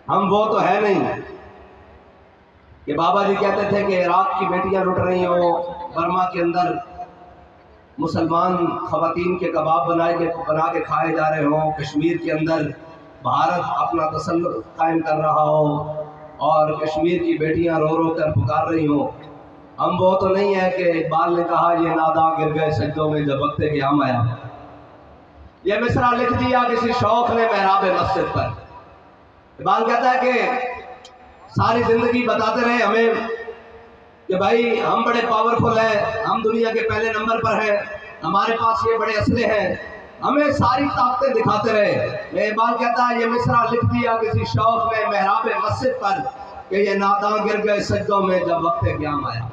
ہم وہ تو ہے نہیں کہ بابا جی کہتے تھے کہ عراق کی بیٹیاں لٹ رہی ہوں، برما کے اندر مسلمان خواتین کے کباب بنا کے کھائے جا رہے ہوں، کشمیر کے اندر بھارت اپنا تسلط قائم کر رہا ہو اور کشمیر کی بیٹیاں رو رو کر پکار رہی ہوں۔ ہم وہ تو نہیں ہے کہ اقبال نے کہا یہ ناداں گر گئے سجدوں میں جب وقت قیام آیا۔ یہ مصرع لکھ دیا کسی شوق نے محراب مسجد پر۔ اقبال کہتا ہے کہ ساری زندگی بتاتے رہے ہمیں کہ بھائی ہم بڑے پاورفل ہیں، ہم دنیا کے پہلے نمبر پر ہیں، ہمارے پاس یہ بڑے اسلحے ہیں، ہمیں ساری طاقتیں دکھاتے رہے۔ میں اقبال کہتا ہے یہ مصرع لکھ دیا کسی شوق نے محراب مسجد پر کہ یہ ناداں گر گئے سجدوں میں جب وقت قیام آیا۔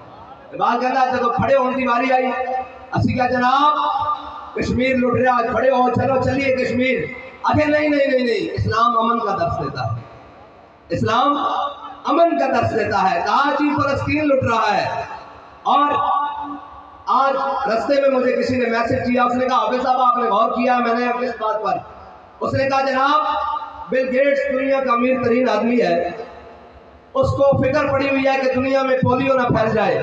اقبال کہتا ہے جب کھڑے ہونے کی باری آئی، اسی کہا جناب کشمیر لٹ رہا، آج کھڑے ہو، چلو چلیے کشمیر۔ آگے نہیں، اسلام امن کا درس دیتا ہے، اسلام امن کا درس دیتا ہے۔ کہا جی فلسطین لٹ رہا ہے، اور آج رستے میں مجھے کسی نے میسج کیا، اس نے کہا حافظ صاحب آپ نے غور کیا؟ میں نے کس بات پر؟ اس نے کہا جناب بل گیٹس دنیا کا امیر ترین آدمی ہے، اس کو فکر پڑی ہوئی ہے کہ دنیا میں پولیو نہ پھیل جائے،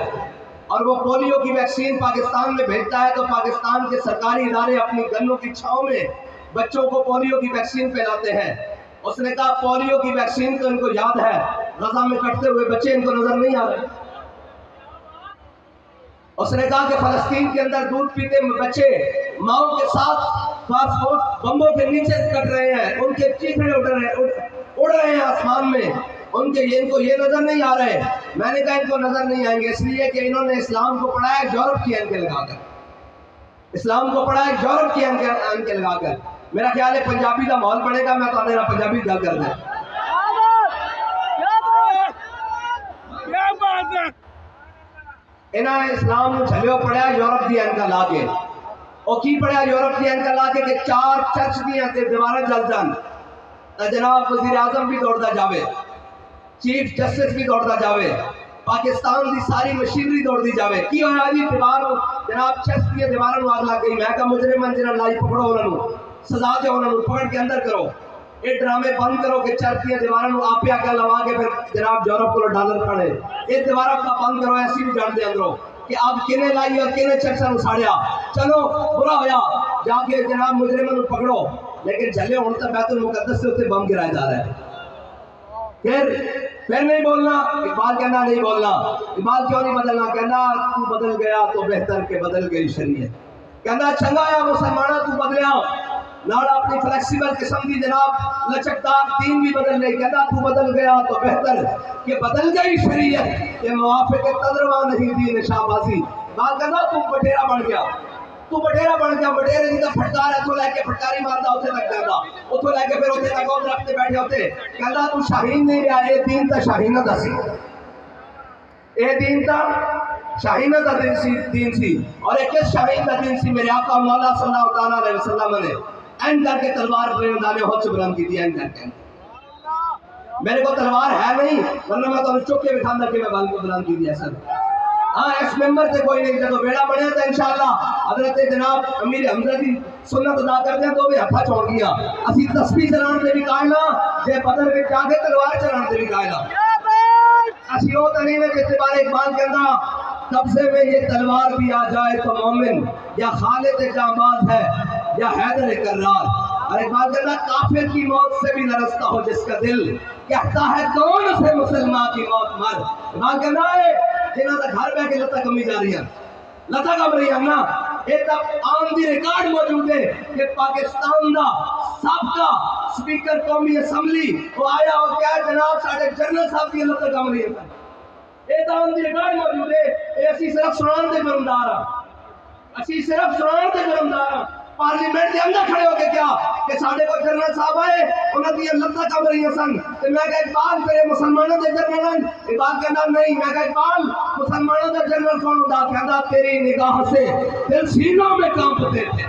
اور وہ پولیو کی ویکسین پاکستان میں بھیجتا ہے، تو پاکستان کے سرکاری ادارے اپنی گنوں کی چھاؤں میں بچوں کو پولیو کی ویکسین پہلاتے ہیں۔ اس نے کہا پولیو کی ویکسین تو ان کو یاد ہے، غزہ میں کٹتے ہوئے بچے ان کو نظر نہیں آ رہے۔ اس نے کہا کہ فلسطین کے اندر دودھ پیتے بچے ماؤں کے ساتھ فاسفورس بمبوں کے نیچے کٹ رہے ہیں، ان کے چیخڑے اڑ رہے ہیں آسمان میں، ان کو یہ نظر نہیں آ رہے۔ میں نے کہا ان کو نظر نہیں آئیں گے اس لیے کہ انہوں نے اسلام کو پڑھا ہے یورپ کی اینکیں لگا کر، اسلام کو پڑھا ہے یورپ کی اینکیں لگا کر۔ میرا خیال ہے پنجابی کا ماحول بنے گا، میں تو میرا پنجابی گل کر دیں۔ انہوں نے اسلام نو چھلو پڑھیا یورپ کی اینکاں لا کے، اور کی پڑھیا یورپ کی اینکاں لا کے کہ چار چرچ دیاں تے دیواراں جل جان، جناب وزیر اعظم بھی دوڑتا جاوے، چیف جسٹس بھی دوڑتا جاوے، پاکستان دی ساری مشینری دوڑ دی جاوے۔ کی ہویا جی دیوار جناب چرچ دی دیواراں نو آگ لگ گئی۔ میں کہا مجرم جنہاں لائی پکڑو انہاں نو، سزا دے انہاں نو، پکڑ کے اندر کرو، یہ ڈرامے بند کرو کہ چرچ دی دیواراں نو آپ کیا لوا کے پھر جناب یورپ کو ڈالر کھڑے، یہ دیواراں کا بند کرو، ایسی بھی جان دے اندروں کہ آپ کنے لائی اور کنے چرچاں نو ساڑیا۔ چلو برا ہویا جا کے جناب مجرموں نو پکڑو، لیکن چلے ہوں تو بیت المقدس سے اتنے بم گرائے جا رہے ہیں۔ پھر نہیں بولنا، اقبال کہنا نہیں بولنا۔ اقبال کیوں نہیں بدلنا؟ کہنا تو بدل گیا تو بہتر کہ بدل گئی شریعت۔ کہنا چنگا یا مسلمانہ تو بدلیا، نال اپنی فلیکسیبل قسم دی جناب لچکدار دین بھی بدل گئی۔ کہنا تو بدل گیا تو بہتر کہ بدل گئی شریعت، کہ موافق تجربہ نہیں دین شاہبازی۔ اقبال کہنا تو بٹیرا بن گیا، تو بٹیرا بن گیا، بٹیرے جی کا پھٹکار ہے تو لے کے پھٹکاری مارتا اتنے لگ جاتا، اتوں لے کے پھر اتنے تک اور رکھتے بیٹھے ہوتے۔ کہنا تو شاہین نہیں رہا، یہ دین تا شاہینہ دا سی، یہ دین تا شاہینہ دا دین سی، اور ایک کس شاہین دا دین سی؟ میرے آقا مولا صلی اللہ تعالیٰ علیہ وسلم نے این کر کے تلوار دانے ہو سے بلند کی دی، این کر کے۔ میرے کو تلوار ہے نہیں، ورنہ میں تو چک کے بٹھاندہ کہ میں بلند کی دی ہے سر۔ ہاں اس ممبر سے کوئی نہیں، جب بیڑا بنے تو انشاءاللہ حضرت جناب امیر حمزہ دی سنت ادا کر دیں تو بھی ہتھا چھوڑ گیا۔ اسی تسبیح چلان دے بھی قائلہ، جے بدر کے جاگے تلوار چلان دے بھی قائلہ۔ اسی وہ تنین ہے جس بار اقبال کہنا قبضے میں یہ تلوار بھی آ جائے تو مومن یا خالد جاماد ہے یا حیدر کرار۔ اور اقبال کہنا کافر کی موت سے بھی لرزتا ہو جس کا دل، کہتا ہے کون سے مسلمان کی موت مر۔ اقبال کہنا ہے جنہاں دا گھر بہ کے لتا کمی جا رہی ہیں، لتا کم رہی ہیں نا۔ ایک عام دی ریکارڈ موجود ہے کہ پاکستان دا سابقہ سپیکر قومی اسمبلی وہ آیا اور کیا جناب ساڑھے جنرل صاحب کی لتا کم رہی ہیں۔ ایک عام دی ریکارڈ موجود ہے، اے اسی صرف سنان دے جرمدار ہیں، اسی صرف سنان دے جرمدار ہیں۔ پارلیمنٹ کے اندر کھڑے ہو کے کیا کہ ساڑھے کو جنرل صاحب آئے انہوں نے یہ لتا کم رہی ہیں سن، تو میں کہا اقبال پھر مسلمانوں دے جنرل، اقبال کہنا نہیں، میں کہا اقبال مسلمانوں دے جنرل کون دا؟ کہنا تیری نگاہ سے دل سینوں میں کانپتے تھے۔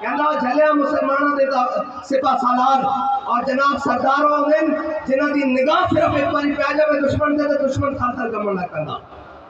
کہنا جھلیا مسلمانوں دے سپاہ سالار اور جناب سرداروں نے جنہوں دی نگاہ صرف ایک باری پہ جائے دشمن دے دشمن خاطر کمنا کرنا۔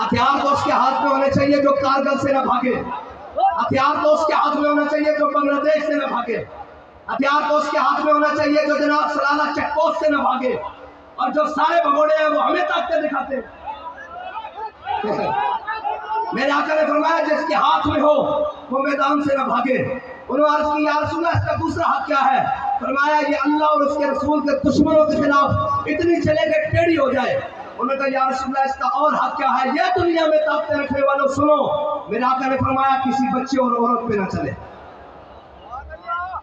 ہتھیار تو اس کے ہاتھ میں ہونے چاہیے جو کارگل سے نہ بھاگے، ہتھیار تو اس کے ہاتھ میں ہونا چاہیے جو بنگلہ دیش سے نہ بھاگے، ہتھیار تو اس کے ہاتھ میں ہونا چاہیے جو جناب سلالہ چیک پوسٹ سے نہ بھاگے، اور جو سارے بھگوڑے ہیں وہ ہمیں طاقتیں دکھاتے ہیں۔ میرے آقا نے فرمایا جس کے ہاتھ میں ہو وہ میدان سے نہ بھاگے۔ انہوں نے عرض کی یا رسول اللہ اس کا دوسرا حق کیا ہے؟ فرمایا یہ اللہ اور اس کے رسول کے دشمنوں کے خلاف اتنی چلے کہ ٹیڑھی ہو جائے۔ انہوں نے کہا یا رسول اللہ اس کا اور حق کیا ہے؟ یہ دنیا میں طاقتیں رکھنے والوں سنو، میرے آقا نے فرمایا کسی بچے اور عورت پہ نہ چلے۔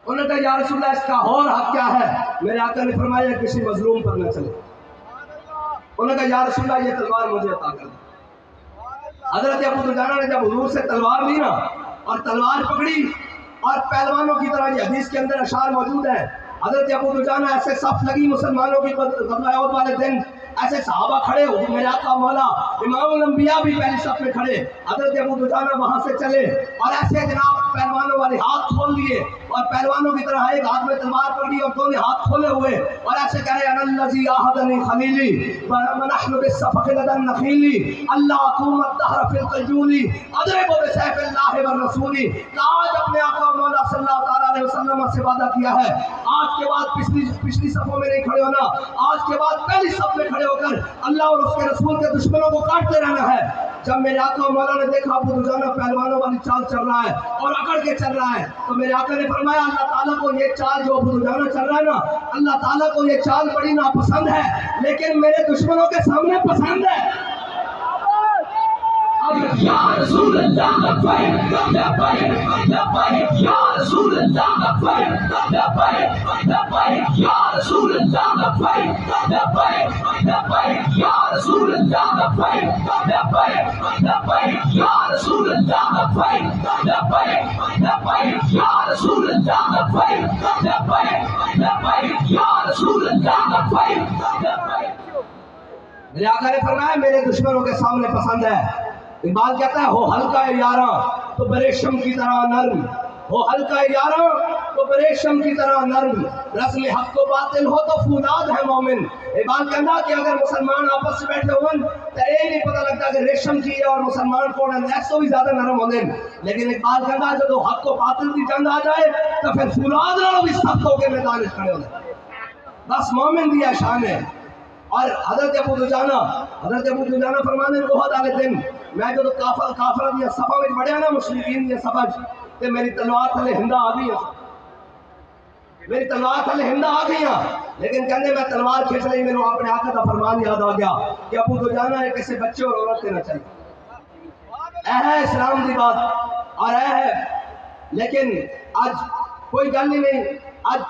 انہوں نے کہا یا رسول اللہ اس کا اور حق کیا ہے؟ میرے آقا نے فرمایا کسی مظلوم پر نہ چلے۔ انہوں نے کہا یا رسول اللہ یہ تلوار مجھے عطا کر دیں۔ حضرت ابو دجانہ نے جب حضور سے تلوار لی نا اور تلوار پکڑی، اور پہلوانوں کی طرح یہ حدیث کے اندر اشعار موجود ہیں، حضرت ابو دجانہ ایسے صف لگی مسلمانوں کی غزوہ احد والے دن، ایسے صحابہ کھڑے ہو، میرے آقا مولا امام الانبیاء بھی پہلی صف میں کھڑے، حضرت ابو دجانہ وہاں سے چلے اور ایسے جناب پہلوانوں والے ہاتھ کھول دیے، اور پہلوانوں کی طرح ایک ہاتھ میں تلوار پکڑی اور دونوں ہاتھ کھولے ہوئے، اور ایسے کہہ رہے انا الذی عاہدنی خلیلی ونحن بالصفق لدى النخیل اللہ اقوم الدہر فی القیول اضرب بسیف اللہ والرسول۔ آج اپنے آقا مولا صلی اللہ تعالیٰ علیہ وسلم سے وعدہ کیا ہے آج کے بعد پچھلی صفوں میں نہیں کھڑے ہونا، آج کے بعد پہلی صف میں کھڑے ہو کر اللہ اور اس کے رسول کے دشمنوں کو کاٹتے رہنا ہے۔ جب میرے آقا مولا نے دیکھا ابو دجانہ پہلوانوں والی چال چل رہا ہے اور اکڑ کے چل رہا ہے، تو میرے آقا نے فرمایا اللہ تعالیٰ کو یہ چال جو ابو دجانہ چل رہا ہے نا، اللہ تعالیٰ کو یہ چال بڑی ناپسند ہے، لیکن میرے دشمنوں کے سامنے پسند ہے۔ یا رسول اللہ لبیک لبیک لبیک یا رسول اللہ لبیک لبیک لبیک یا رسول اللہ لبیک لبیک لبیک یا رسول اللہ لبیک لبیک لبیک یا رسول اللہ لبیک لبیک لبیک یا رسول اللہ لبیک لبیک لبیک یا رسول اللہ لبیک لبیک۔ میرے آقا نے فرمایا میرے دشمنوں کے سامنے پسند ہے۔ اقبال کہتا ہے ہو ہلکا یاراں تو بریشم کی طرح نرم، ہو ہلکا یاراں تو بریشم کی طرح نرم، رسم حق و باطل ہو تو فولاد ہے مومن۔ اقبال کہتا کہ اگر مسلمان آپس سے بیٹھے ہون تو یہ نہیں پتہ لگتا کہ ریشم کی ہے اور مسلمان کون ہے، ایسو بھی زیادہ نرم ہوندے، لیکن اقبال کہتا ہے جب حق و باطل کی جنگ آ جائے تو پھر فولاد نالوں بھی سخت ہو کے میدان وچ کھڑے ہوندے، بس مومن دی شان ہے۔ اور حضرت ابو دجانہ فرمانے احد والے دن میں جو کافرہ دیا صفا میں بڑھیا نا مشرکین دیا صفا تے میری تلوار تھلے ہندہ آ گئی ہیں، میری تلوار تھلے ہندہ آ گئی ہیں، لیکن کہنے میں تلوار کھینچ رہی میرے اپنے آقا کا فرمان یاد آ گیا کہ ابو دجانہ نے کسی بچے اور عورت دینا چاہیے۔ اے ہے اسلام دی بات اور اے ہے، لیکن آج کوئی گل ہی نہیں۔ آج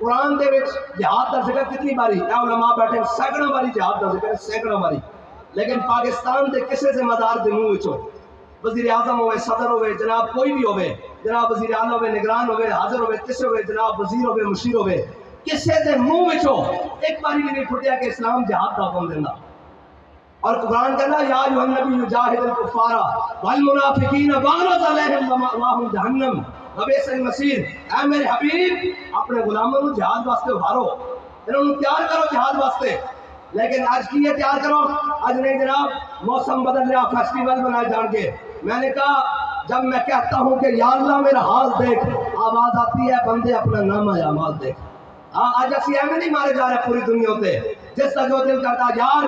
قرآن دے وچ جہاد دا ذکر کتنی باری اے علماء بیٹھے سینکڑوں باری جہاد دا ذکر سینکڑوں باری، لیکن پاکستان دے کسے ذمہ دار دے منہ وچوں وزیر اعظم ہوئے، صدر ہوئے، جناب کوئی بھی ہوئے، جناب وزیر اعلیٰ ہوئے، نگران ہوئے، حاضر ہوئے، کسے ہوئے، جناب وزیر ہوئے، مشیر ہوئے، کسے دے منہ وچوں ایک باری بھی نہیں پھٹیا کہ اسلام جہاد دا حکم دینا۔ اور قرآن کہنا یا ایھا النبی جاہد الکفار والمنافقین واغلظ علیہم ومأواہم جہنم وبئس المصیر۔ اے میرے حبیب اپنے غلاموں کو جہاد واسطے ابھارو، انہوں نے تیار کرو جہاد واسطے، لیکن آج کی یہ تیار کرو، آج نہیں جناب موسم بدل رہا، فیسٹیول بنائے جان کے۔ میں نے کہا جب میں کہتا ہوں کہ یا اللہ میرا حال دیکھ، آواز آتی ہے بندے اپنا نام ہے اعمال دیکھ۔ آج اسی ایویں نہیں مارے جا رہے پوری دنیا تے، جس کا جو دل کرتا یار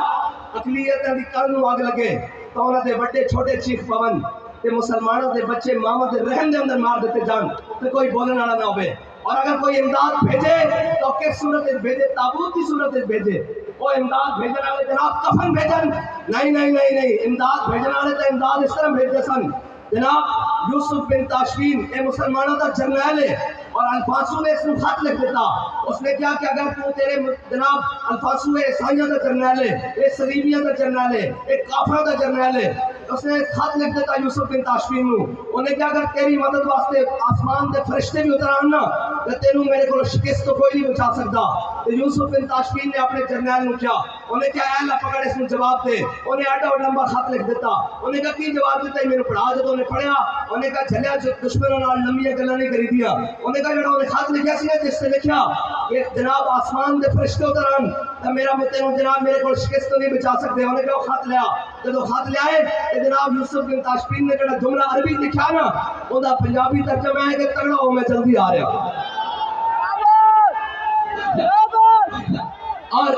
اقلیتاں دی کرن اگ لگے تو انہاں دے بڑے چھوٹے چیخ پون تے مسلمانوں دے بچے ماواں دے رحم دے اندر مار دیتے جان تے کوئی بولنے والا نہ ہوئے۔ اور اگر کوئی امداد بھیجے تو کس صورت بھیجے؟ تابوت کی صورت بھیجے۔ وہ امداد بھیجنے والے جناب کفن بھیجن، نہیں، امداد بھیجنے والے تو امداد اس طرح بھیجتے سن۔ جناب یوسف بن تاشفین اے مسلمانوں کا جرنیل ہے، اور الفاسو نے اس نے خط لکھ دیتا، اس نے کیا کہ اگر تو تیرے جناب الفاسو عیسائیوں کا جرنیل ہے، ایک صلیبیوں کا جرنیل ہے، ایک کافروں کا جرنیل ہے، اس نے خط لکھ دیتا یوسف بن تاشفین نو، انہیں کیا اگر تیری مدد واسطے آسمان دے فرشتے بھی اتر آنا تو تینوں میرے کو شکست تو کوئی نہیں بچا سکتا۔ تو یوسف بن تاشفین نے اپنے جرنیل نو کیا، انہیں کیا اے اللہ پکڑ اس نے جواب دے، انہیں ایڈا لمبا خط لکھ دیتا، انہیں کہا کی جواب دیتا ہے میرے پڑھا، جب انہیں پڑھیا انہیں کہا چلیا دشمنوں نال لمبیاں گلاں نہیں کری دیا، انہیں کہا جڑا انہیں خط لکھیا سی جس سے لکھیا کہ جناب آسمان دے فرشتے اترن تے میرا تینوں جناب میرے کو شکست نہیں بچا سکتے. انہیں کہا خط لیا. جب خط لیا ہے کہ جناب یوسف بن تاشفین نے جڑا جملہ عربی لکھا نا وہ دا پنجابی ترجمہ ہے کہ تگڑا ہو میں جلدی آ رہا. اور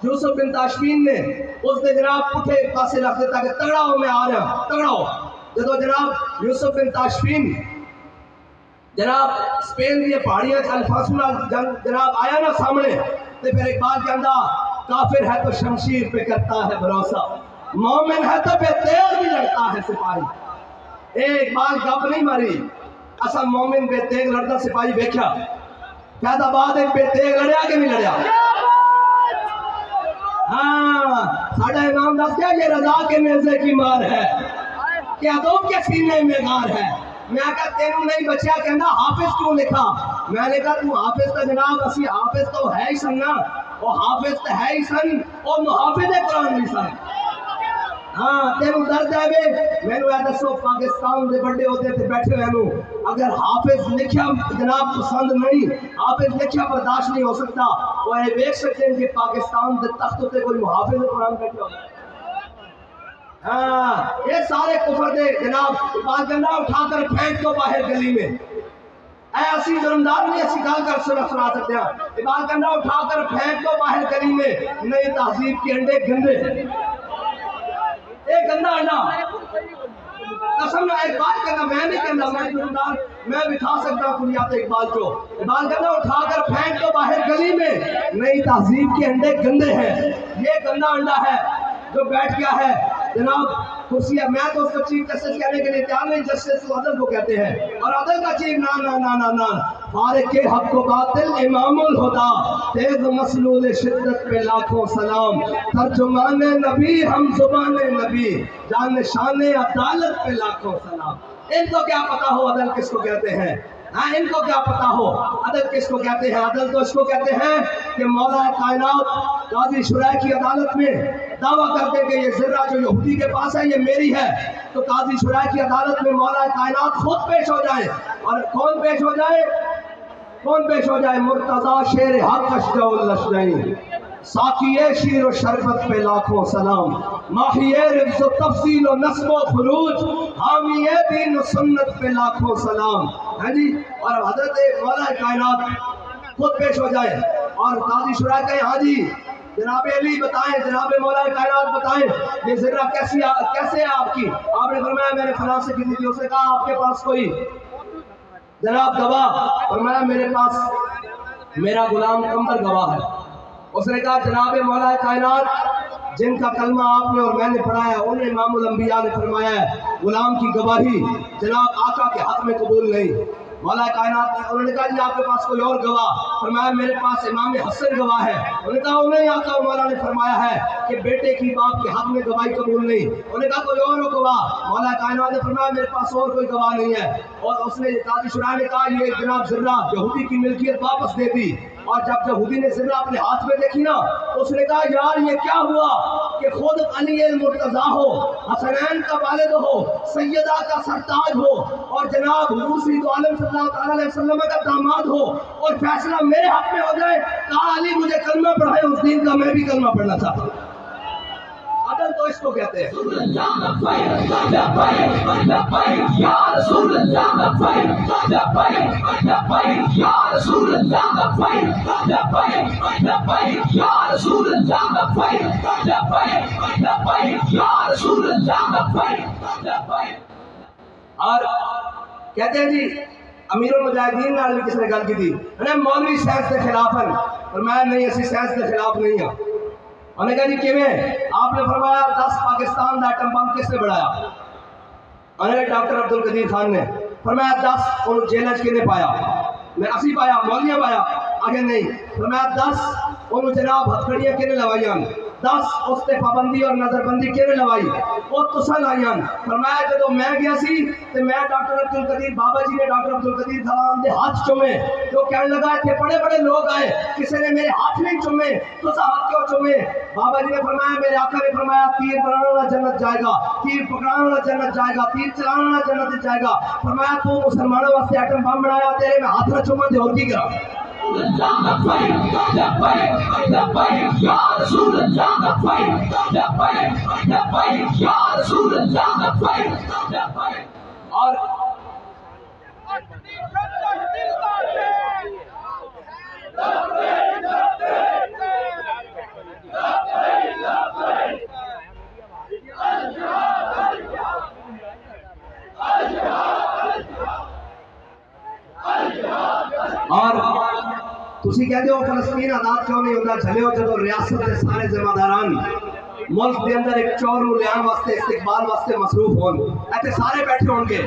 یوسف بن تاشفین نے اس نے جناب پٹھے پاسے رکھ دیتا کہ تگڑا ہو میں آ رہا تگڑا ہو. جب جناب یوسف بن تاشفین جناب اسپین کی پہاڑیاں الفاصلہ جنگ جناب آیا نا سامنے تو پھر اقبال کہندا کافر ہے تو شمشیر پہ کرتا ہے بھروسہ مومن ہے تو بے تیغ بھی لڑتا ہے سپاہی. اقبال گپ نہیں ماری اصل مومن بے تیغ لڑتا سپاہی ویکھیا فیض آباد ایک بے تیغ لڑیا کہ نہیں لڑیا. ہاں ساڈا امام دس گیا یہ رضا کے نیزے کی مار ہے کہ ادب کے سینے میں غار ہے. میں کہا تینوں نہیں بچیا کہنا حافظ کیوں لکھا. میں نے کہا تو حافظ تو جناب اسی حافظ تو ہے ہی سن نا وہ حافظ تو ہے ہی سن اور محافظ قرآن بھی سن. ہاں تینوں درد ہے بے میں نے دسو پاکستان دے بڑے ہوتے تھے بیٹھے رہنو اگر حافظ لکھیا جناب پسند نہیں حافظ لکھیا برداشت نہیں ہو سکتا وہ یہ دیکھ سکتے ہیں کہ پاکستان دے تخت ہوتے کوئی محافظ قرآن بیٹھے ہوتے. ہاں یہ سارے کفر دے جناب اقبال کہنا اٹھا کر پھینک دو باہر گلی میں. اے اسی ظلمدار نہیں اسی گل کر سنا سکتے ہیں. اقبال کہنا اٹھا کر پھینک دو باہر گلی میں نئی تہذیب کے انڈے گندے ایک گندا انڈا قسم نہ. اقبال کہنا میں نہیں کہنا میں ظلمدار میں بٹھا سکتا ہوں کلیات اقبال کو. اقبال کہنا اٹھا کر پھینک دو باہر گلی میں نئی تہذیب کے انڈے گندے ہیں. یہ گندا انڈا ہے جو بیٹھ گیا ہے جناب کرسی ہے. میں تو اس کو چیف جسٹس کہنے کے لیے تیار نہیں جسٹس تو عدل کو کہتے ہیں اور عدل کا چیف نا نا نا نا نا فارق کے حق و باطل امام الہدا تیز مسلول شدت پہ لاکھوں سلام ترجمان نبی ہم زبان نبی جان شان عدالت پہ لاکھوں سلام. ان کو کیا پتا ہو عدل کس کو کہتے ہیں. ہاں ان کو کیا پتا ہو عدل کس کو کہتے ہیں. عدل تو اس کو کہتے ہیں کہ مولا کائنات قاضی شرح کی عدالت میں دعویٰ کرتے کہ یہ ذرہ جو یہودی کے پاس ہے یہ میری ہے تو قاضی شرح کی عدالت میں مولا کائنات خود پیش ہو جائے. اور کون پیش ہو جائے کون پیش ہو جائے مرتضی شیر حق اشجع الاشجعین ساقیے شیر و شربت پہ لاکھوں سلام ماہیے رفظ و تفصیل و نصب و خروج حامیے دین و سنت پہ لاکھوں سلام. ہے جی اور حضرت مولا کائنات خود پیش ہو جائے اور قاضی شرح کہے ہاں جی جناب علی بتائیں جناب مولا کائنات بتائیں یہ ذرہ کیسے ہے آپ کی. آپ نے فرمایا میں نے فلاں سے کی تھی. اس نے کہا آپ کے پاس کوئی جناب گواہ. فرمایا میرے پاس میرا غلام قمر گواہ ہے. اس نے کہا جناب مولا کائنات جن کا کلمہ آپ نے اور میں نے پڑھایا انہیں امام الانبیاء نے فرمایا ہے غلام کی گواہی جناب آقا کے حق میں قبول نہیں. مولا کائنات نے انہوں نے کہا جی آپ کے پاس کوئی اور گواہ. فرمایا میرے پاس امام حسن گواہ ہے. انہوں نے کہا انہیں آقا مولا نے فرمایا ہے کہ بیٹے کی باپ کے حق میں گواہی قبول نہیں. انہوں نے کہا کوئی اور گواہ. مولا کائنات نے فرمایا میرے پاس اور کوئی گواہ نہیں ہے. اور اس نے قاضی شرح نے کہا یہ جناب ذرہ یہودی کی ملکیت واپس دے دی. اور جب یہودی نے ذرہ اپنے ہاتھ میں دیکھی نا اس نے کہا یار یہ کیا ہوا کہ خود علی المرتضیٰ ہو حسنین کا والد ہو سیدہ کا سرتاج ہو اور جناب حضور سید عالم صلی اللہ علیہ وسلم کا داماد ہو اور فیصلہ میرے حق میں ہو جائے. کہا علی مجھے کلمہ پڑھائے اس دین کا میں بھی کلمہ پڑھنا چاہتا ہوں. عدل تو اس کو کہتے ہیں. اور کہتے ہیں جی امیر المجاہدین نے کس نے گل کی تھی مولوی سائنس کے خلاف ہیں. فرمایا نہیں اسی سائنس کے خلاف نہیں ہیں. انہوں نے کہا جی کیویں. آپ نے فرمایا 10 پاکستان دا ایٹم بم کس نے بڑھایا. انہوں نے ڈاکٹر عبد القدیر خان نے. فرمایا 10 ان جیل کس نے پایا. میں اسی پایا مولویاں پایا. آگے نہیں. فرمایا 10 ان جناب ہتھکڑیاں کنے لوائیاں. 10 اس تے پابندی اور نظر بندی کنے لوائی وہ تساں لائیاں. فرمایا جدو میں گیا سی تے میں ڈاکٹر عبد القدیر بابا جی نے ڈاکٹر عبد القدیر خان دے ہاتھ چومے جو کہنے لگا تھے بڑے بڑے لوگ آئے کسی نے میرے ہاتھ نہیں چومے تساں ہاتھ کیوں چومے. بابا جی نے فرمایا میرے آقا نے فرمایا تیر بنانے والا جنت جائے گا تیر پکڑانے والا جنت جائے گا تیر چلانے والا جنت جائے گا. فرمایا تو مسلمانوں واسطے ایٹم بم بنایا تیرے میں ہاتھ نہ چوما دے اور کی کرا. اور تسی کہتے ہو فلسطین آزاد کیوں نہیں ہوتا؟ چلے ہو جب ریاست کے سارے ذمہ داران ملک کے اندر ایک چور نو لیان واسطے استقبال واسطے مصروف ہون، ایسے سارے بیٹھے ہون گے،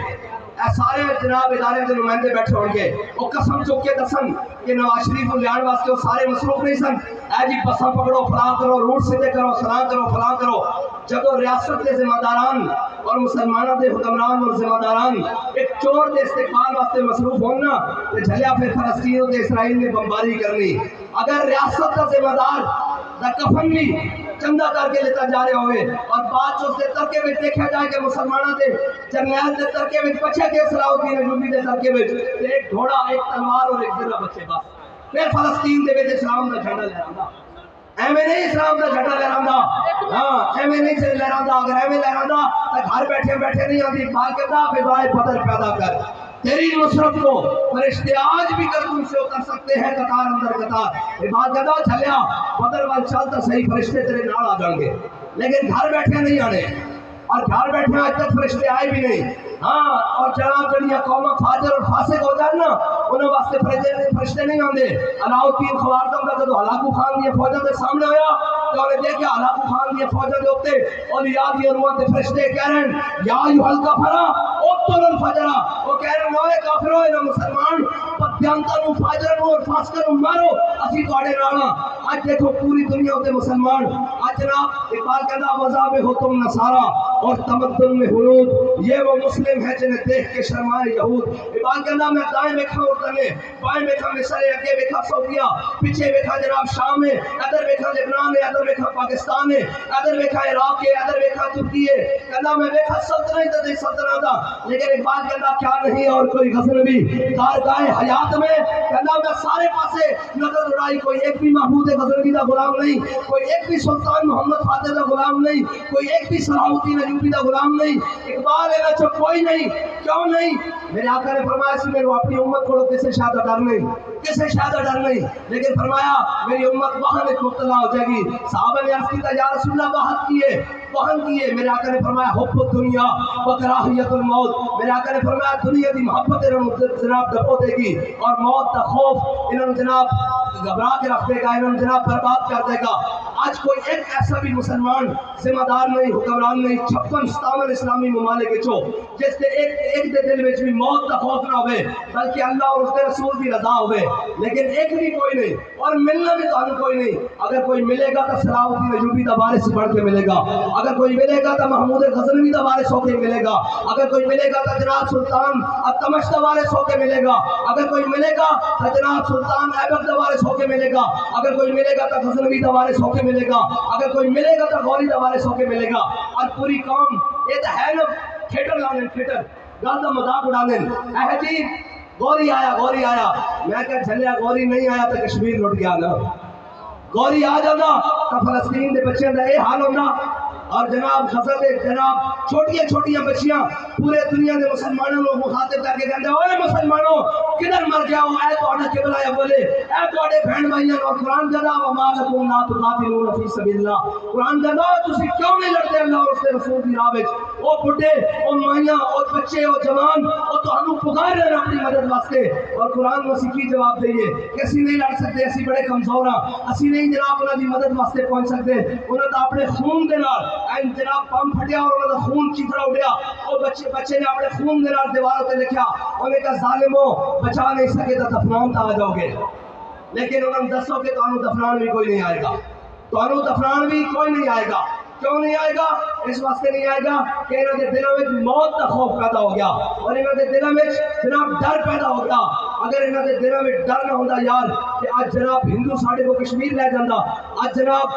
اے سارے جناب ادارے کے نمائندے بیٹھے ہون گے، وہ قسم چک کے دسن کہ نواز شریف کو لیان واسطے وہ سارے مصروف نہیں سن، اے جی بساں پکڑو فلاں کرو روٹ سیدھے کرو سلام کرو فلاں کرو۔ جب ریاست کے ذمہ داران اور مسلمانوں کے حکمران اور ذمہ داران ایک چور کے استقبال واسطے مصروف ہونا تو جھلیا پھر فلسطین اور اسرائیل نے بمباری کرنی۔ اگر ریاست کا ذمہ دار دا کفن بھی چندہ کر کے لیتا جا رہے ہوئے اور بعد جو اس کے ترکے میں دیکھا جائے کہ مسلمانوں کے جرنیل کے ترکے میں بچے کے صلاح الدین ایوبی کے ترکے میں ایک گھوڑا ایک تلوار اور ایک ذرہ بچے بس پھر فلسطین دے اسلام کا جھنڈا لہراندا۔ ایویں نہیں اسلام کا جھنڈا لہراندا، ہاں ایویں نہیں لہراندا، اگر ایویں لہراندا تو گھر بیٹھے بیٹھے نہیں آتی، اقبال کہتا فضائے بدر پیدا کر تیری نصرت کو فرشتے آج بھی گردن سے اتر سکتے ہیں قطار اندر قطار۔ یہ بات کہتا چلیا بدر وال چلتا صحیح فرشتے تیرے نال آ جان گے، لیکن گھر بیٹھے نہیں آنے، اور گھر بیٹھے آج تک فرشتے آئے بھی نہیں۔ ہاں اور جناب جڑیاں قوم فاجر اور فاسق ہو جان نا انہوں واسطے فرشتے نہیں آندے۔ علاؤالدین خوارزم کا جدو ہلاکو خان دی فوجوں کے سامنے ہویا تو انہیں دیکھا ہلاکو خان دی فوجوں کے اوپر اولیاء دی روحاں تے فرشتے کہہ رہے ہیں یا ایھا الکفرا اقتلوا الفجر، وہ کہہ رہے ہیں اوے کافرو اے مسلمان بدیانتاں نو فاجر نو اور فاسقاں نو مارو اسی تواڈے نال ہاں۔ اج دیکھو پوری دنیا تے مسلمان اج جناب اقبال کہندا مذہب ہو تم نصارا اور تمدن میں ہنود، یہ وہ مسلم ہے جنہیں دیکھ کے شرمائے یہود۔ اقبال کہندا میں دائیں ویکھاں اردنے بائیں ویکھاں مصر ہے، اگے ویکھاں سعودیہ، پیچھے ویکھاں جناب شام ہے، ادھر ویکھاں لبنان ہے، ادھر ویکھاں پاکستان ہے، ادھر ویکھاں عراق ہے، ادھر ویکھاں ترکی ہے۔ کہندا میں ویکھاں سلطنت تے سلطنت دا، لیکن اقبال کہندا کیا نہیں اور کوئی غزنوی کارگاہ حیات میں، کہندا میں سارے پاسے نظر اڑائی، کوئی ایک بھی محمود غزنوی دا غلام نہیں، کوئی ایک بھی سلطان محمد فاتح دا غلام نہیں، کوئی ایک بھی صلاح الدین ایوبی دا غلام نہیں۔ اقبال ہے نا کوئی نہیں، کیوں نہیں؟ میرے آقا نے فرمایا سی میرے اپنی امت کو کسے شاید ڈر نہیں، کسے شاید ڈر نہیں، لیکن فرمایا میری امت وہاں ایک مبتلا ہو جائے گی۔ صحابہ نے عرض کیا یا رسول اللہ وہاں کیے وہاں کیے؟ میرے آقا نے فرمایا حب الدنیا و کراہیت الموت، میرے آقا نے فرمایا دنیا دی محبت انہوں جناب ڈبو دے گی اور موت کا خوف انہوں جناب گھبرا کے رکھ دے گا، انہوں جناب برباد کر دے گا۔ آج کوئی ایک ایسا بھی مسلمان ذمہ دار نہیں، حکمران نہیں 56-57 اسلامی ممالک چو جس سے ایک دے دل میں بھی موت کا خوف نہ ہوئے بلکہ اللہ اور اس کے رسول کی رضا ہوئے، لیکن ایک بھی کوئی نہیں اور ملنا بھی تو کوئی نہیں۔ اگر کوئی ملے گا تو صلاح الدین ایوبی دا وارث بڑھ کے ملے گا، اگر کوئی ملے گا تو محمود غزنوی دا وارث ہو کے ملے گا، اگر کوئی ملے گا تو جناب سلطان التمش دا وارث ہو کے ملے گا، اگر کوئی ملے گا تو جناب سلطان ایبک دا وارث ہو کے ملے گا، اگر کوئی ملے گا تو غزنوی دا وارث ہو کے ملے گا، اگر کوئی ملے گا تو غوری دا وارث ہو کے ملے گا۔ اور پوری قوم یہ تو ہے نا تھیٹر لانے تھیٹر گل کا مذاق اڑانے اے جی گوری آیا میں کہ چلیا گوری نہیں آیا تو کشمیر لٹ گیا نا، گوری آ جانا تو فلسطین کے بچوں کا یہ حال ہونا۔ اور جناب غزل جناب چھوٹیاں بچیاں پورے دنیا کے مسلمانوں کو مخاطب کر کے کہتے ہیں اوے مسلمانوں کدھر مر گیا ہو، اے تواڈا قبلہ ہے بولے اے تواڈے بہن بھائیاں اور قرآن کہتا وما لکم لا تقاتلون فی سبیل اللہ، قرآن کہتا تسی کیوں نہیں لڑتے اللہ اور اس کے رسول کی راہ وچ؟ او بڈھے او مائیاں او بچے او جوان او تانوں پکار رہے ہیں اپنی مدد واسطے، اور قرآن میں کی جواب دئیے کہ اسی نہیں لڑ سکتے، اسی بڑے کمزور ہاں، اسی نہیں جناب انہاں دی مدد واسطے پہنچ سکتے، انہاں تا اپنے خون دے نال جناب بم پھٹیا اور انہوں نے خون چیتڑا اٹھیا، وہ بچے نے اپنے خون دے نال دیواروں تے لکھیا انہیں کہا ظالموں بچا نہیں سکے تو دفنان تا آ جاؤ گے، لیکن انہوں نے دسو کہ تانوں دفنان بھی کوئی نہیں آئے گا، تانوں دفنان بھی کوئی نہیں آئے گا۔ کیوں نہیں آئے گا؟ اس واسطے نہیں آئے گا کہ انہوں نے دلوں میں موت کا خوف پیدا ہو گیا اور انہوں نے دلوں میں جناب ڈر پیدا ہو گیا، اگر انہاں دے دلاں وچ ڈر نہ ہوندا یار کہ اج جناب ہندو ساڈے کو کشمیر لے جاندا، اج جناب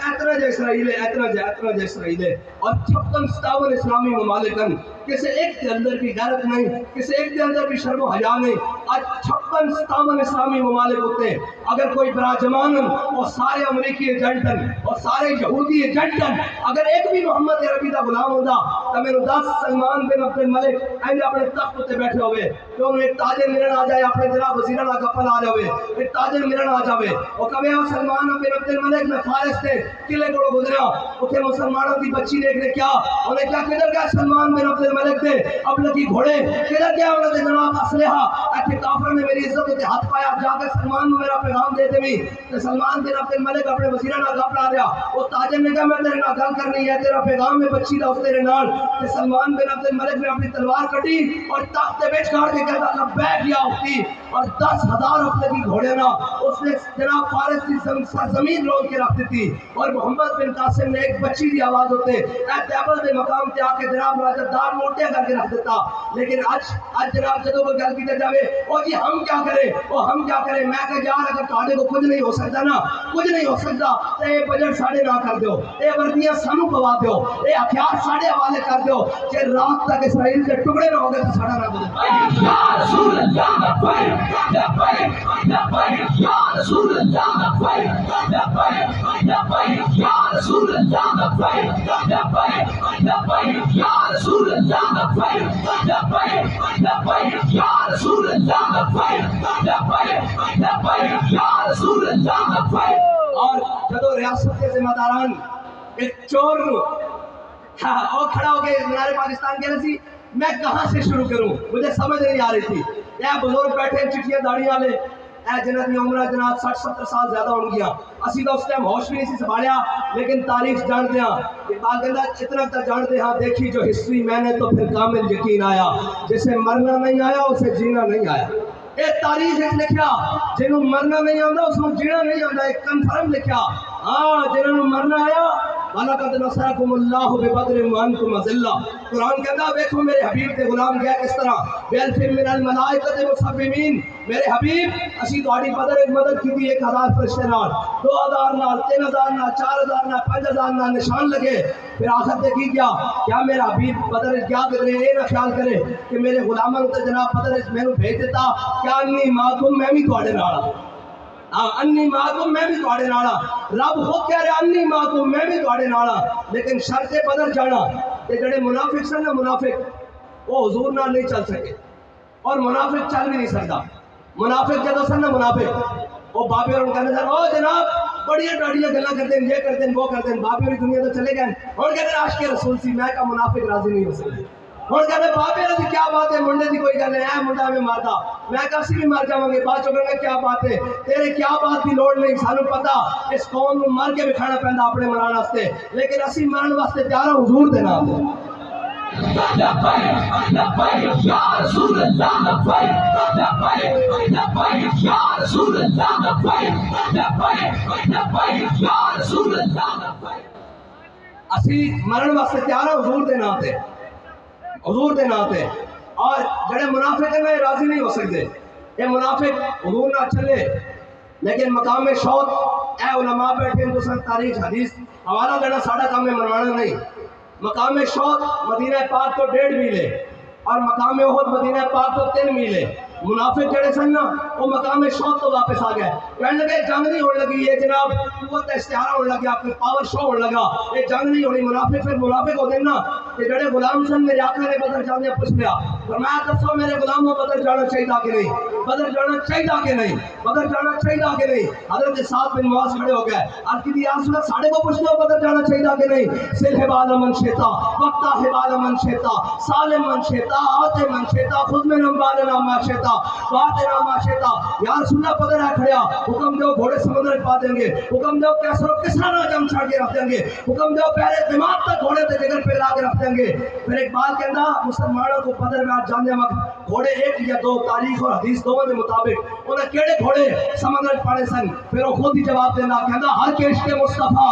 اتنا جو اسرائیل ہے، اتنا جو اسرائیل ہے، اور 56-57 اسلامی ممالکن کسی ایک کے اندر بھی غیرت نہیں، کسی ایک کے اندر بھی شرم و حیا نہیں. آج 56-57 اسلامی ممالک ہوتے ہیں، اگر کوئی براجمان اور سارے امریکی ایجنٹن اور سارے یہودی ایجنٹن اگر ایک بھی محمد عربی دا غلام ہوتا تو میں 10 سلمان بن عبد الملک اپنے تخت تے بیٹھے ہوئے کہ انہوں ایک تاجر ملن آ جائے، اپنے جناب وزیر اعلیٰ کپل آ جائے، ایک تاجر ملن آ جائے اور کبھی سلمان بن عبد الملک میں فارس تھے قلعے کو گزرا، اتنے مسلمانوں کی بچی دیکھنے کیا انہیں کیا کدھر گیا سلمان بن عبد الملک تھے اپنے کی گھوڑے کدھر گیا انہوں نے جناب اسلحہ ایتھے کافر نے میری عزت تے ہاتھ پایا جا کے سلمان کو میرا پیغام دے دے بھی کہ سلمان بن عبد الملک اپنے وزیر نال گل کر رہا، وہ تاجر نے کہا میں تیرے نال گل کرنی ہے، تیرا پیغام ہے بچی دا تیرے نال. کہ سلمان بن عبد الملک نے اپنی تلوار کٹی اور تخت پہ بیٹھ کر کے کہتا لبیک یا اختی، اور 10,000 اپنے کی گھوڑے نہ اس نے جناب فارس کی سرزمین روک کے رکھ دیتی. اور محمد بن قاسم نے ایک بچی دی آواز ہوتے اے تیبل دے مقام تے آ کے جناب راجہ دار موٹے کر کے رکھ دیتا. لیکن آج جناب جدو کوئی گل کی جاوے او جی ہم کیا کریں، او ہم کیا کریں، میں کہ یار اگر تہاڈے کو کچھ نہیں ہو سکتا نا، کچھ نہیں ہو سکتا تے اے بجٹ ساڈے نہ کر دیو، اے وردیاں سانو پوا دیو، اے ہتھیار ساڈے حوالے کر دیو کہ رات تک اسرائیل کے ٹکڑے نہ ہو گئے تو ساڈا نہ بدل. یا رسول اللہ لبیک لبیک لبیک یا رسول اللہ لبیک لبیک لبیک یا رسول اللہ لبیک لبیک لبیک یا رسول اللہ لبیک لبیک لبیک یا رسول اللہ لبیک لبیک لبیک یا رسول اللہ لبیک. اور جدو ریاست کے ذمہ داران ایک چور اور کھڑا ہو کے مینار پاکستان کے رسی میں کہاں سے شروع کروں، مجھے سمجھ نہیں آ رہی تھی. اے بزرگ بیٹھے چٹیاں داڑیاں والے اے جنہاں دی عمر جناب 60-70 سال زیادہ ہون گیا، اسی تو اس ٹائم ہوش بھی نہیں سی سنبھالیا لیکن تاریخ جانتے ہیں. اقبال کہتا اتنا تک جانتے ہیں دیکھی جو ہسٹری میں نے تو پھر کامل یقین آیا، جسے مرنا نہیں آیا اسے جینا نہیں آیا. اے تاریخ لکھیا جنہوں مرنا نہیں آتا اس کو جینا نہیں آتا، ایک کنفرم لکھیا ہاں جنہوں مرنا آیا وَلَقَدْ نَصَرَكُمُ اللَّهُ بِبَدْرٍ وَأَنْتُمْ أَذِلَّةٌ. قرآن کہتا دیکھو میرے حبیب کے غلام گیا کس طرح بِأَلْفٍ مِّنَ الْمَلَائِكَةِ مُصَوِّمِينَ، میرے حبیب اسی تہاڈی بدر ایک مدد کی تھی 1000 فرشتے نال، 2000 نال، 3000 نال، 4000 نال، 5000 نال نشان لگے. پھر آخر تے کی کیا میرا حبیب بدر کیا کرے یہ نہ خیال کرے کہ میرے غلاموں تے جناب بدر میں نے بھیج دیتا کیا انی معکم میں بھی تہاڈے نال انی معکم میں بھی تہاڈے نال. رب خود کہہ رہا انی معکم میں بھی تہاڈے نال، لیکن شرط بدر جانا تے جڑے منافق سن نا منافق وہ حضور نال نہیں چل سکے اور منافق چل بھی نہیں سکتا. منافق جدو سن نا منافق وہ بابے اور کہنے سن او جناب بڑیاں ڈاڑیاں گلاں کرتے ہیں، یہ کرتے ہیں وہ کرتے ہیں، بابے اور دنیا تو چلے گئے اور کہتے ہیں عاشق رسول سی میں کا منافق راضی نہیں ہو سکتا. اور کہتے ہیں بابے اور کیا بات ہے منڈے دی کوئی گل ہے اے منڈا میں مارتا میں کسی بھی مر جاواں گے بعد چوں کہنا کیا بات ہے تیرے کیا بات کی لوڑ نہیں، سانو پتہ اس قوم نوں مر کے بکھانا پیندا اپنے منان واسطے، لیکن اسی مرن واسطے تیار ہاں حضور دے نام تے. لبیک لبیک یا رسول اللہ لبیک لبیک لبیک یا رسول اللہ لبیک لبیک لبیک یا رسول اللہ لبیک. اسی مرن واسطے تیار ہاں حضور دے نام تے، حضور دے نام تے. اور جڑے منافق ہیں راضی نہیں ہو سکتے، یہ منافق حضور نہ چلے لیکن مقام شوق اے علماء بیٹھے تو سن تاریخ حدیث حوالہ دینا ساڑھا کام میں منوانا نہیں. مقام شوق مدینہ پاک تو 1.5 میل ہے اور مقام احد مدینہ پاک تو 3 میل ہے. منافق جڑے سن نا وہ مقام شوق تو واپس آ گئے، کہنے لگے جنگ نہیں ہونے لگی یہ جناب قوت اشتہار ہونے لگا پھر پاور شو ہونے لگا یہ جنگ نہیں ہونی. منافق پھر منافق ہو دینا کہ جڑے غلام سن میرے آقا نے بدر جانے پوچھ لیا فرمایا دسو میرے غلاموں بدر جانا چاہیے کہ نہیں، بدر جانا چاہیے کہ نہیں، بدر جانا چاہیے کہ نہیں. حضرت سعد بن معاذ کھڑے ہو گئے اور کہ یا رسول اللہ ساڑھے کو پوچھ لو بدر جانا چاہیے کہ نہیں. سل حبال من شیتا وقتا حبال من شیتا سالم من شیتا آتے من شیتا خود میں نمبالنا ما شیتا بات نام آشیتا. یا رسول اللہ بدر ہے کھڑیا حکم دو گھوڑے سمندر پا دیں گے، حکم دو کیسر و کسرا نہ جم چھاڑ کے رکھ دیں گے، حکم دو پہلے دماغ تک گھوڑے تے جگر پہ لا کے رکھ دیں گے. پھر اقبال کہنا مسلمانوں کو بدر میں آج جاننے وقت گھوڑے ایک یا دو تاریخ اور حدیث دونوں کے مطابق انہیں کیڑے گھوڑے سمندر پاڑے سن. پھر وہ خود ہی جواب دینا کہنا ہر کے عشق مصطفیٰ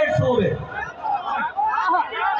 150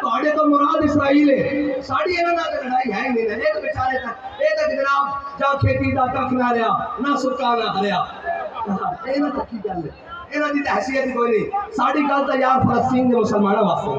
ਤੁਹਾਡੇ ਤੋਂ ਮੁਰਾਦ ਇਸਰਾਈਲ ਹੈ ਸਾਡੀ ਇਹਨਾਂ ਨਾਲ ਲੜਾਈ ਹੈ ਨਹੀਂ ਇਹ ਤਾਂ ਵਿਚਾਰੇ ਤਾਂ ਜਨਾਬ ਜਾਂ ਖੇਤੀ ਦਾ ਕੱਖ ਨਾ ਲਿਆ ਨਾ ਸੁੱਕਾ ਨਾ ਹਰਿਆ ਇਹਨਾਂ ਤਾਂ ਕੀ ਗੱਲ ਹੈ ਇਹਨਾਂ ਦੀ ਤਾਂ ਹੈਸੀਅਤ ਹੀ ਕੋਈ ਨਹੀਂ ਸਾਡੀ ਗੱਲ ਤਾਂ ਯਾਰ ਫਲਸਤੀਨ ਦੇ ਮੁਸਲਮਾਨਾਂ ਵਾਸਤੇ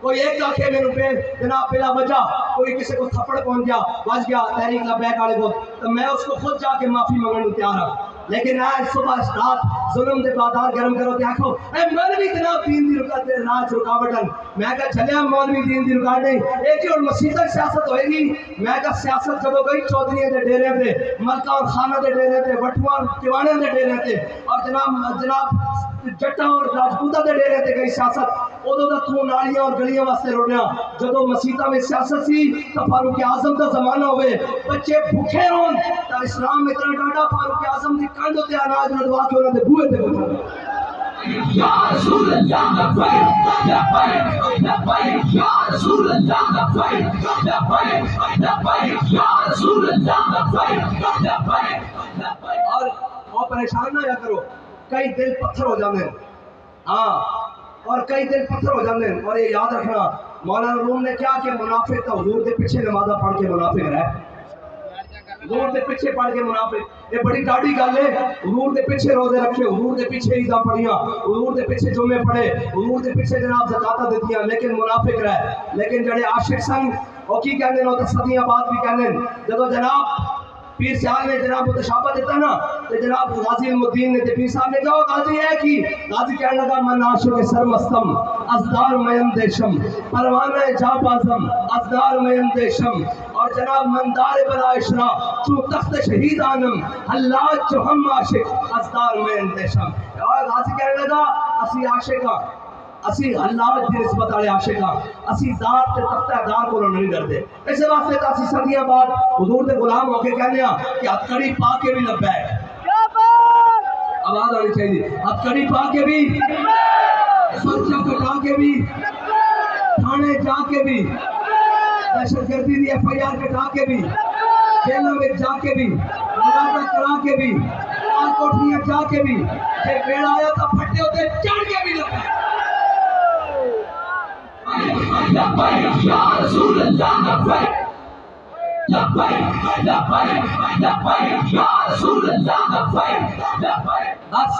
کوئی ایک آنکھیں میں روپے جناب بلا وجہ کوئی کسی کو تھپڑ پہنچ گیا بچ گیا تحریک لبیک والے کو تو میں اس کو خود جا کے معافی مانگنے تیار ہوں لیکن آج صبح رات ظلم دے بازار گرم کرو دیکھو اے مولوی جناب دین دی رکاوٹ دے راج رکاوٹن میں کہا چلے مولوی دین دی رکاوٹ نہیں ایک ہی اور مسیحت سیاست ہوئے گی میں کہا سیاست جب گئی چودھریوں دے ڈیرے تے ملکہ اور خانہ دے ڈیرے تے وٹواں دیوانے دے ڈیرے تے اور جناب جٹاں اور راجپوتاں دے ڈیرے تے گئی سیاست ادو دا تو نالیاں اور گلیاں واسطے روڑیا جدو مسیحتاں میں سیاست سی تو فاروق اعظم دا زمانہ ہوئے بچے بھوکے ہون تو اسلام اتنا ڈاڈا فاروق اعظم دی کندھ تے اناج لدوا کے انہاں دے بوئے تے بٹھا یا رسول اللہ لبیک لبیک لبیک یا رسول اللہ لبیک لبیک لبیک یا رسول اللہ لبیک لبیک لبیک اور پریشان نہ کرو کئی دل پتھر ہو جاندے ہاں اور کئی دل پتھر ہو جاندے اور یہ یاد رکھنا مولانا روم نے کیا کہ منافق تو حضور دے پیچھے نمازاں پڑھ کے منافق رہے حضور دے پیچھے پڑھ کے منافق یہ بڑی ڈاڈی گل ہے حضور دے پیچھے روزے رکھے حضور دے پیچھے عیداں پڑھیاں حضور دے پیچھے جمعے پڑھے حضور دے پیچھے جناب زکاتاں دیتیاں لیکن منافق رہے لیکن جڑے عاشق سن وہ کی کہندے نے تو صدیاں بعد بھی کہندے جدو جناب پیر سیال نے جناب متشابہ دیتا نا تو جناب غازی المدین نے پیر صاحب نے کہا غازی ہے کی غازی کہنے لگا من عاشق سرمستم ازدار میں اندیشم پروانہ جا بازم ازدار میں اندیشم اور جناب مندار بلا اشرا چو تخت شہید آنم اللہ جو ہم عاشق ازدار میں اندیشم اور غازی کہنے لگا اسی عاشقاں اسی اللہ دی نسبت والے عاشق ہاں اسی ذات تے تختہ دار کو نہیں ڈردے اس واسطے تا اسی صدیاں بعد حضور دے غلام ہو کے کہنے ہاں کہ ہتھکڑی پا کے بھی لبیک آواز آنی چاہیے ہتھکڑی پا کے بھی پرچہ کٹا کے بھی تھانے جا کے بھی دہشت گردی دی ایف آئی آر کٹا کے بھی جیلوں میں جا کے بھی مداخلہ کرا کے بھی اور کوٹھیاں جا کے بھی کہ بیڑا آیا تھا پھٹے ہوتے چڑھ کے بھی لبیک لبیک یا رسول اللہ لبیک لبیک لبیک لبیک یا رسول اللہ لبیک لبیک بس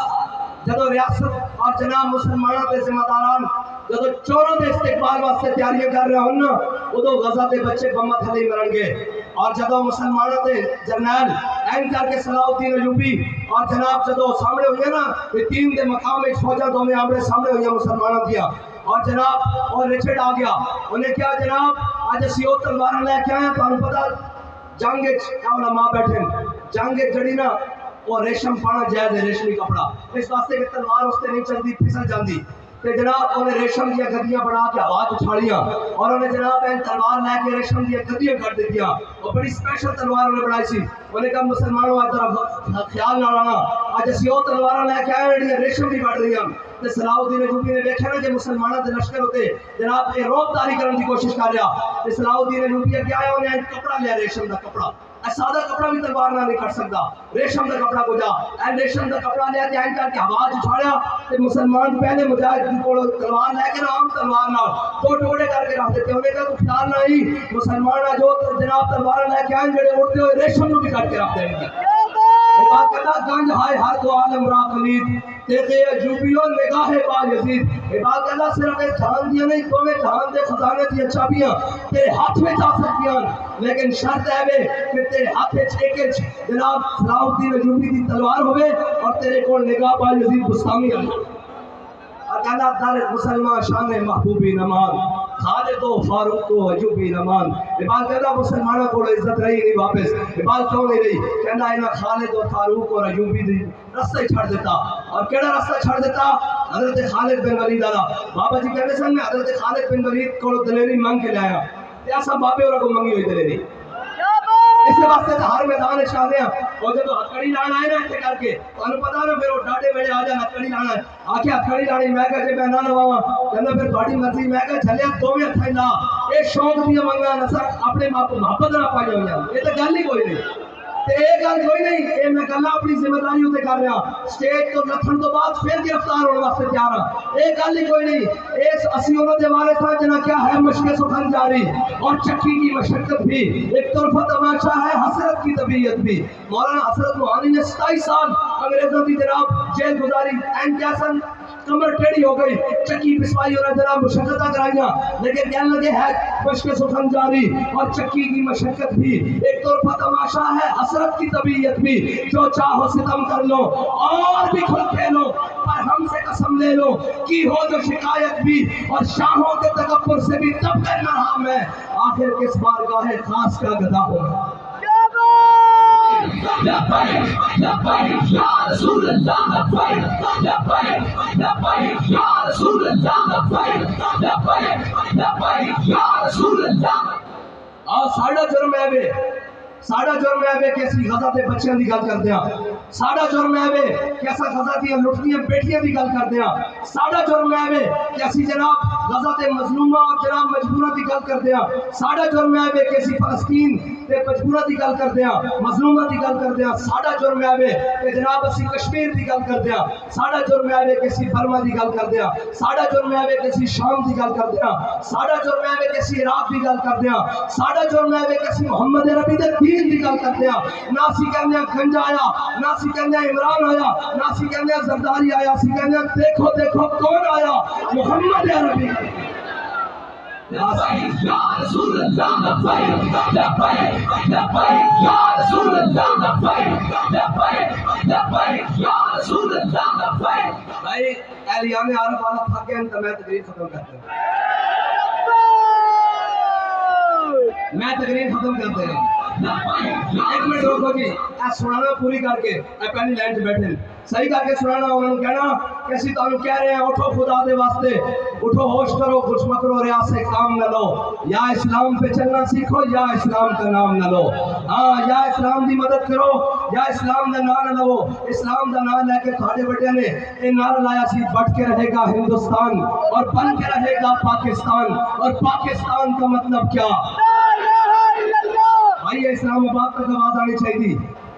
جدو ریاست اور جناب مسلمانوں کے ذمہ داران جدو چوروں کے استقبال واسطے تیاریاں کر رہے ہوں نا ادو غزہ کے بچے بمت تھلے مرن گے اور جدو مسلمانوں کے جرنیل این کر کے صلاح الدین ایوبی اور جناب جدو سامنے ہوئے نا یہ تین دے مقام ایک فوجہ دو میں آمنے سامنے ہوئے مسلمانوں دیا اور جناب اور رچڑ آ گیا انہیں کیا جناب آج سیو تلوار لے کے آئے تو انہوں پتا جنگ علماء بیٹھے جنگ جڑی نا اور ریشم پانا جائز ہے ریشمی کپڑا اس واسطے کہ تلوار اس سے نہیں چلتی پھسل جاندی کہ جناب انہیں ریشم دیا گدیاں بنا کے آواز اچھاڑیاں اور انہیں جناب این تلوار لے کے ریشم دیا گدیاں کر دیتیاں اور بڑی سپیشل تلوار انہیں بنائی سی انہیں کہا مسلمانوں آج طرف خیال نہ لانا آج سیو تلوار لے کے آئے ریشم بھی بڑھ رہی ہیں کہ صلاح الدین ایوبی نے دیکھا نا کہ مسلمانوں کے لشکر ہوتے جناب یہ روب داری کرنے کی کوشش کر رہا کہ صلاح الدین ایوبی کیا ہے انہیں کپڑا لیا ریشم کا کپڑا سادہ کپڑا بھی تلوار نہ نہیں کر سکتا ریشم کا کپڑا کو جا این ریشم کا کپڑا لیا تے این کر کے آواز اچھاڑیا تے مسلمان پہلے مجاہد کو تلوار لے کے عام تلوار نہ دو ٹکڑے کر کے رکھ دیتے انہیں کہا تو خیال نہ ہی مسلمان جو جناب تلوار لے کے آئیں جڑے اڑتے ہوئے ریشم کو بھی کر کے رکھ دیں گے ایک بات کہتا گنج ہائے ہر دو عالم را خلید دیکھے ایوبیوں نگاہ با یزید ایک بات کہتا صرف ایک جہان دیا نہیں تو میں جہان دے خزانے دیا چابیاں تیرے ہاتھ میں جا سکتیاں لیکن شرط ہے بے کہ تیرے ہاتھ میں ایک جناب صلاح الدین ایوبی دی تلوار ہوئے اور تیرے کو نگاہ با یزید بستامی آئی اور کہتا در مسلمان شان محبوبی نمان خالد و فاروق و ایوبی نمان یہ بات کہتا مسلمانوں کو عزت رہی نہیں واپس یہ بات کیوں نہیں رہی کہتا ہے نا خالد و فاروق اور ایوبی دی رستہ چھڑ دیتا اور کیڑا رستہ چھڑ دیتا حضرت خالد بن ولید آلا بابا جی کہنے سن میں حضرت خالد بن ولید کو دلیری مانگ کے لایا ایسا بابے اور کو منگی ہوئی دلیری اس واسطے ہر میدان شادیاں اور جب ہتھکڑی لانا ہے نا ایسے کر کے انہوں پتا نا پھر وہ ڈاٹے میرے آ جائے ہتھکڑی لانا ہے آکے ہتھکڑی لانی میں کہا جب میں نہ لواں کہنا پھر بڑی مرضی میں کہا چلے دو میں ہتھائی لا ایک شوق دیا منگا نسا اپنے ماں کو محبت نہ پائی ہو جائے یہ تو گل ہی کوئی نہیں تے یہ گل کوئی نہیں، یہ میں گلا اپنی ذمہ داری اتنے کر رہا، اسٹیج تو لکھن تو بعد پھر گرفتار ہونے واسطے تیار ہاں، یہ گل ہی کوئی نہیں۔ اس اسی انہوں نے والے تھا جنا کیا ہے مشق سخن جاری اور چکی کی مشقت بھی، ایک طرفہ تماشا ہے حسرت کی طبیعت بھی۔ مولانا حسرت روحانی نے 27 سال انگریزوں کی جناب جیل گزاری، اینڈ جیسن کمر ٹیڑھی ہو گئی، چکی پسوائی اور جناب مشقتیں کرائیاں، لیکن کہنے لگے ہے مشق سخن جاری اور چکی کی مشقت بھی، ایک طرفہ تماشا ہے حسرت کی طبیعت بھی، جو چاہو ستم کر لو اور بھی کھل کھیلو، پر ہم سے قسم لے لو کی ہو جو شکایت بھی، اور شاہوں کے تکبر سے بھی تب کر نہ رہا میں، آخر کس بارگاہ خاص کا گدا ہوں۔ لبیک لبیک یا رسول اللہ لبیک لبیک لبیک یا رسول اللہ لبیک لبیک لبیک یا رسول اللہ۔ اور ساڑھا جرم ہے بے، ساڑھا جرم ہے بے کہ اسی غزہ دے بچیاں دی گل کردے ہیں، ساڑھا جرم ہے بے کہ اسا غزہ دی لٹدیاں بیٹیاں دی گل کردے ہیں، ساڑھا جرم ہے بے کہ اسی جناب غزہ دے مظلومہ اور جناب مجبورہ دی گل کردے ہیں، ساڑھا جرم ہے بے کہ اسی فلسطین تے مجبورہ دی گل کردے ہیں، مظلومہ دی گل کردے ہیں، ساڑھا جرم ہے بے کہ جناب اسی کشمیر دی گل کردے ہیں، ساڑھا جرم ہے بے کہ اسی برما دی گل کردے ہیں، ساڑھا جرم ہے بے کہ اسی شام دی گل کردے ہیں، ساڑھا جرم ہے بے کہ اسی عراق دی گل کردے ہیں، ساڑھا جرم ہے بے کہ اسی محمد عربی دے دین دی گل کردے ہیں، نہ سی کہندے گنج آیا، نہ سی کہندے عمران آیا، نہ سی کہندے زرداری آیا، سی کہندے دیکھو دیکھو کون آیا، محمد عربی۔ لبیک یا رسول اللہ لبیک لبیک لبیک یا رسول اللہ لبیک لبیک لبیک یا رسول اللہ لبیک۔ بھائی اہلیان عرب والا تھک گئے تو میں تقریر ختم کرتا ہوں، میں تقریر ختم کرتے ہیں۔ ایک منٹ روکو جی، اے سنانا پوری کر کے، اے پہلی لائن سے بیٹھے صحیح کر کے سنانا، انہوں نے کہنا کہ اسی تانوں کہہ رہے ہیں اٹھو خدا دے واسطے، اٹھو ہوش کرو کچھ مت کرو ریا سے کام نہ لو، یا اسلام پہ چلنا سیکھو یا اسلام کا نام نہ لو، ہاں یا اسلام دی مدد کرو یا اسلام دا نام نہ لو۔ اسلام دا نام لے کے تھوڑے بڑے نے یہ نعرہ لایا سی بٹ کے رہے گا ہندوستان اور بن کے رہے گا پاکستان، اور پاکستان کا مطلب کیا؟ بھائی اسلام آباد تک آواز آنی چاہیے،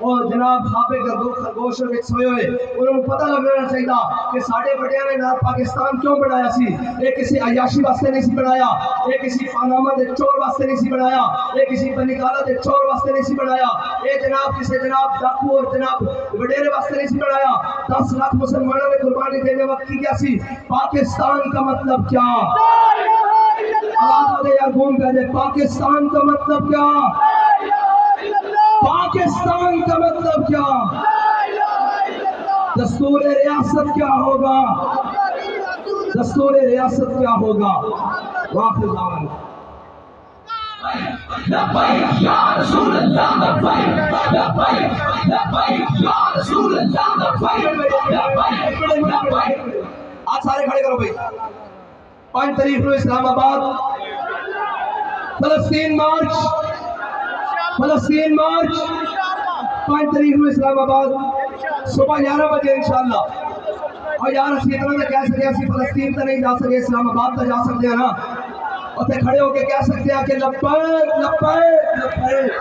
اور جناب خوابے خرگوش وچ سوئے ہوئے انہوں نے پتہ لگنا چاہیے کہ ساڑھے بڑیاں نے نام پاکستان کیوں بنایا سی، یہ کسی عیاشی واسطے نہیں سی بنایا، یہ کسی پاناما دے چور واسطے نہیں سی بنایا، یہ کسی بنیکالا دے چور واسطے نہیں سی بنایا، یہ جناب کسی جناب ڈاکو اور جناب وڈیرے واسطے نہیں سی بنایا۔ 10 لاکھ مسلمانوں نے قربانی دینے وقت کی کیا سی؟ پاکستان کا مطلب کیا؟ آواز دے یا گھوم پہ دے، پاکستان کا مطلب کیا؟ پاکستان کا مطلب کیا؟ دستور ریاست کیا ہوگا؟ دستور ریاست کیا ہوگا؟ واقع دعوان لبیک یا رسول اللہ لبیک لبیک لبیک یا رسول اللہ لبیک لبیک لبیک۔ آج سارے کھڑے کرو بھائی، 5 تاریخ کو اسلام آباد فلسطین مارچ، فلسطین مارچ 5 تاریخ کو اسلام آباد صبح 11 بجے انشاءاللہ۔ اور یار اسی اتنا تو کہہ سکے اسی فلسطین تو نہیں جا سکے، اسلام آباد تو جا سکتے ہیں نا، اتنے کھڑے ہو کے کہہ سکتے ہیں کہ لبیک لبیک لبیک۔